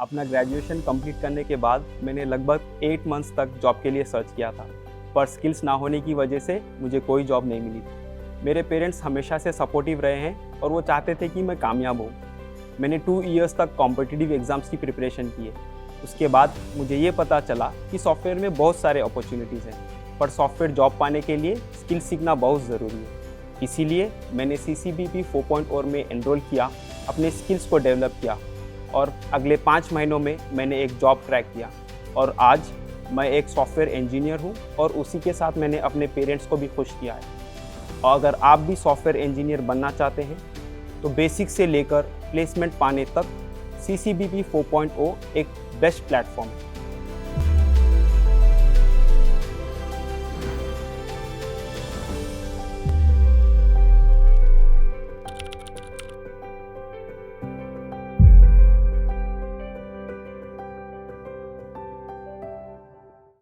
अपना graduation complete करने के बाद मैंने लगभग 8 मंथ्स तक जॉब के लिए सर्च किया था, पर स्किल्स ना होने की वजह से मुझे कोई जॉब नहीं मिली। मेरे पेरेंट्स हमेशा से सपोर्टिव रहे हैं और वो चाहते थे कि मैं कामयाब हूँ। मैंने 2 इयर्स तक कॉम्पिटिटिव एग्ज़ाम्स की प्रिपरेशन की है। उसके बाद मुझे ये पता चला कि सॉफ्टवेयर में बहुत सारे अपॉर्चुनिटीज़ हैं, पर सॉफ्टवेयर जॉब पाने के लिए स्किल सीखना बहुत ज़रूरी है। इसीलिए मैंने CCBP 4.0 में एनरोल किया, अपने स्किल्स को डेवलप किया और अगले 5 महीनों में मैंने एक जॉब क्रैक किया और आज मैं एक सॉफ्टवेयर इंजीनियर हूँ और उसी के साथ मैंने अपने पेरेंट्स को भी खुश किया है। और अगर आप भी सॉफ्टवेयर इंजीनियर बनना चाहते हैं तो बेसिक से लेकर प्लेसमेंट पाने तक CCBP 4.0 एक बेस्ट प्लेटफॉर्म है।